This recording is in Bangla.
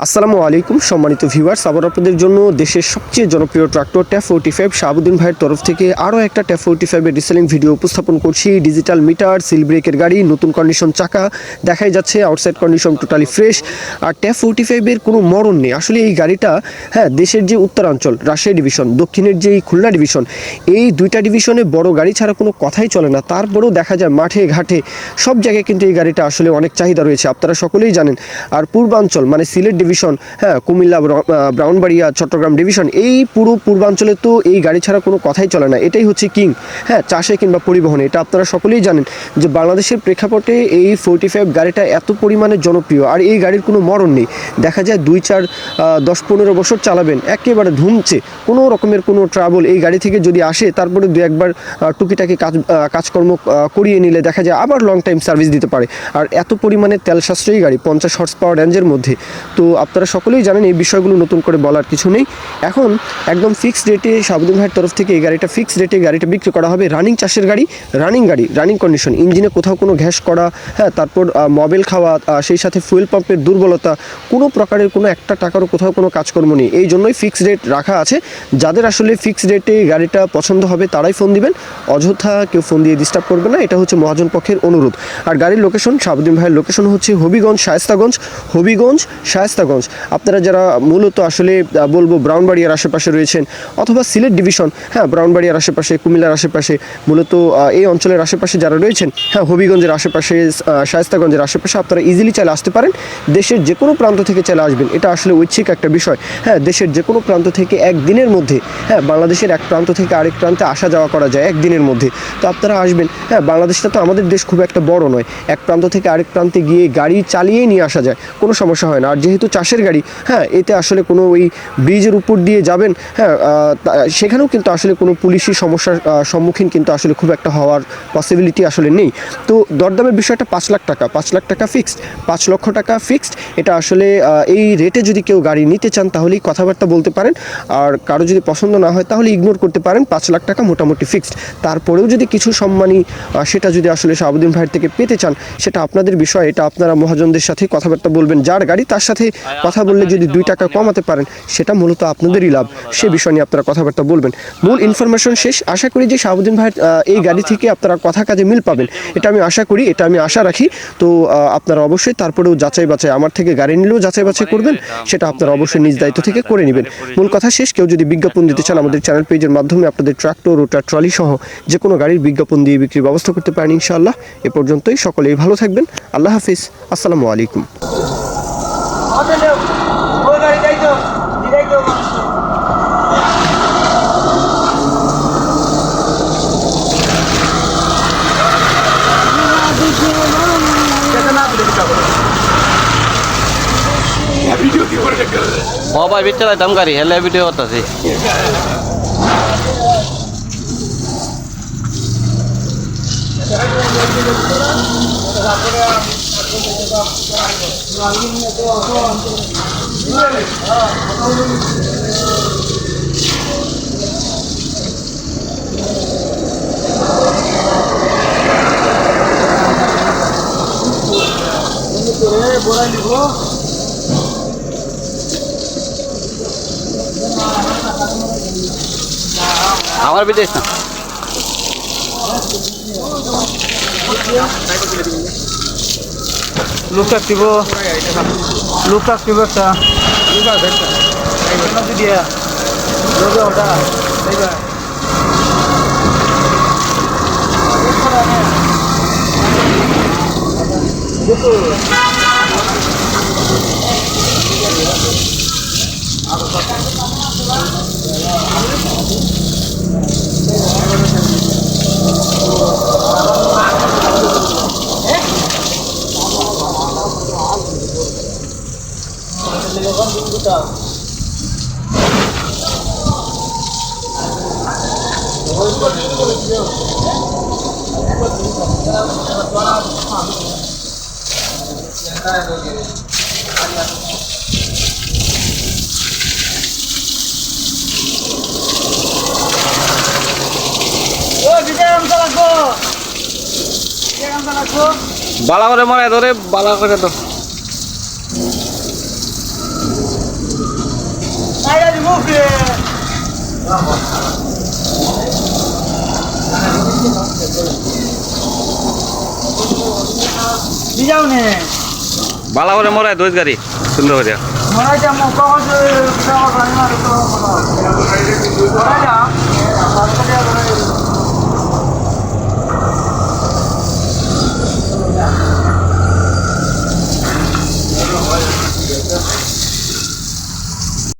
আসসালামু আলাইকুম সম্মানিত ভিউয়ার্স, আবার আপনাদের জন্য দেশের সবচেয়ে জনপ্রিয় ট্রাক্টর ট্যাপ 45 শাহাবুদ্দিন ভাইয়ের তরফ থেকে আরও একটা ট্যাপ 45 এর রিসেলিং ভিডিও উপস্থাপন করছি। ডিজিটাল মিটার, সিল ব্রেকের গাড়ি, নতুন কন্ডিশন চাকা দেখাই যাচ্ছে, আউটসাইড কন্ডিশন টোটালি ফ্রেশ। আর ট্যাপ 45 এর কোনো মরণ নেই। আসলে এই গাড়িটা দেশের যে উত্তরাঞ্চল রাজশাহী ডিভিশন, দক্ষিণের যে খুলনা ডিভিশন, এই দুইটা ডিভিশনে বড় গাড়ি ছাড়া কোনো কথাই চলে না। তারপরেও দেখা যায় মাঠে ঘাটে সব জায়গায় কিন্তু এই গাড়িটা আসলে অনেক চাহিদা রয়েছে, আপনারা সকলেই জানেন। আর পূর্বাঞ্চল মানে সিলেট ডিভিশন, কুমিল্লা, ব্রাউনবাড়িয়া, চট্টগ্রাম ডিভিশন, এই পুরো পূর্বাঞ্চলে তো এই গাড়ি ছাড়া কোনো কথাই চলে না। এটাই হচ্ছে কিং চাষে কিংবা পরিবহনে। এটা আপনারা সকলেই জানেন যে বাংলাদেশের প্রেক্ষাপটে এই 45 গাড়িটা এত পরিমাণে জনপ্রিয়। আর এই গাড়ির কোনো মরণ নেই। দেখা যায় 2-4-10-15 বছর চালাবেন, একেবারে ধুমছে, কোনো রকমের কোনো ট্রাবল এই গাড়ি থেকে যদি আসে, তারপরে দু একবার টুকিটাকি কাজকর্ম করিয়ে নিলে দেখা যায় আবার লং টাইম সার্ভিস দিতে পারে। আর এত পরিমাণে তেল সাশ্রয়ী গাড়ি 50 হর্স পাওয়ার রেঞ্জের মধ্যে, তো আপনারা সকলেই জানেন, এই বিষয়গুলো নতুন করে বলার কিছু নেই। এখন একদম ফিক্সড রেটে শাহাবুদ্দিন ভাইয়ের তরফ থেকে এই গাড়িটা ফিক্সড রেটে গাড়িটা বিক্রি করা হবে। রানিং চাষের গাড়ি, রানিং কন্ডিশন, ইঞ্জিনে কোথাও কোনো ঘ্যাস করা, তারপর মবেল খাওয়া, সেই সাথে ফুয়েল পাম্পের দুর্বলতা, কোনো প্রকারের কোনো একটা টাকারও কোথাও কোনো কাজকর্ম নেই। এই জন্যই ফিক্সড রেট রাখা আছে। যাদের আসলে ফিক্সড রেটে গাড়িটা পছন্দ হবে তারাই ফোন দিবেন, অযথা কেউ ফোন দিয়ে ডিস্টার্ব করবে না, এটা হচ্ছে মহাজন পক্ষের অনুরোধ। আর গাড়ির লোকেশন, শাহাবুদ্দিন ভাইয়ের লোকেশন হচ্ছে হবিগঞ্জ শায়েস্তাগঞ্জ। আপনারা যারা মূলত আসলে বলবো ব্রাউনবাড়িয়ার আশেপাশে রয়েছেন, অথবা সিলেট ডিভিশন, ব্রাউনবাড়িয়ার আশেপাশে, কুমিল্লার আশেপাশে, মূলত এই অঞ্চলের আশেপাশে যারা রয়েছেন, হবিগঞ্জের আশেপাশে, শায়েস্তাগঞ্জের আশেপাশে, আপনারা ইজিলি চাইলে আসতে পারেন। দেশের যে কোনো প্রান্ত থেকে চাইলে আসবেন, এটা আসলে ঐচ্ছিক একটা বিষয়। দেশের যে কোনো প্রান্ত থেকে একদিনের মধ্যে, বাংলাদেশের এক প্রান্ত থেকে আরেক প্রান্তে আসা যাওয়া করা যায় একদিনের মধ্যে। তো আপনারা আসবেন। বাংলাদেশটা তো আমাদের দেশ খুব একটা বড় নয়, এক প্রান্ত থেকে আরেক প্রান্তে গিয়ে গাড়ি চালিয়েই নিয়ে আসা যায়, কোনো সমস্যা হয় না। আর যেহেতু চাষের গাড়ি, এতে আসলে কোনো ওই ব্রিজের উপর দিয়ে যাবেন, সেখানেও কিন্তু আসলে কোনো পুলিশি সমস্যার সম্মুখীন কিন্তু আসলে খুব একটা হওয়ার পসিবিলিটি আসলে নেই। তো দরদামের বিষয়টা 5 লাখ টাকা ফিক্সড, 5 লক্ষ টাকা ফিক্সড। এটা আসলে এই রেটে যদি কেউ গাড়ি নিতে চান তাহলেই কথাবার্তা বলতে পারেন। আর কারো যদি পছন্দ না হয় তাহলে ইগনোর করতে পারেন। 5 লাখ টাকা মোটামুটি ফিক্সড। তারপরেও যদি কিছু সম্মানী সেটা যদি আসলে শাহাবুদ্দিন ভাইয়ের থেকে পেতে চান, সেটা আপনাদের বিষয়। এটা আপনারা মহাজনদের সাথে কথাবার্তা বলবেন, যার গাড়ি তার সাথে কথা বললে যদি 2 টাকা কমাতে পারেন, সেটা মূলত আপনাদেরই লাভ। সে বিষয় নিয়ে আপনারা কথাবার্তা বলবেন। মূল ইনফরমেশন শেষ। আশা করি যে শাহাবুদ্দিন ভাইয়ের এই গাড়ি থেকে আপনারা কথা কাজে মিল পাবেন, এটা আমি আশা করি, এটা আমি আশা রাখি। তো আপনারা অবশ্যই তারপরেও যাচাই বাছাই, আমার থেকে গাড়ি নিলেও যাচাই বাছাই করবেন, সেটা আপনারা অবশ্যই নিজ দায়িত্ব থেকে করে নেবেন। মূল কথা শেষ। কেউ যদি বিজ্ঞাপন দিতে চান, আমাদের চ্যানেল পেজের মাধ্যমে আপনাদের ট্রাক্টর, রোটার, ট্রলি সহ যে কোনো গাড়ির বিজ্ঞাপন দিয়ে বিক্রির ব্যবস্থা করতে পারেন ইনশাআল্লাহ। এ পর্যন্তই। সকলেই ভালো থাকবেন। আল্লাহ হাফিজ। আসসালামু আলাইকুম। মোবাইল ভিতরে চালাইতাম গাড়ি, হেলে ভিডিও করতেছি। আমার বিদেশ না লোক থাকতিব একটা দিয়া ওটা বালা করে মনে ধরে বালা করে তো যাও নে বালা করে মরায় দোষ গাড়ি সুন্দর করে মরা যা মো কহ যে গাড়ি মারে তো মরা যা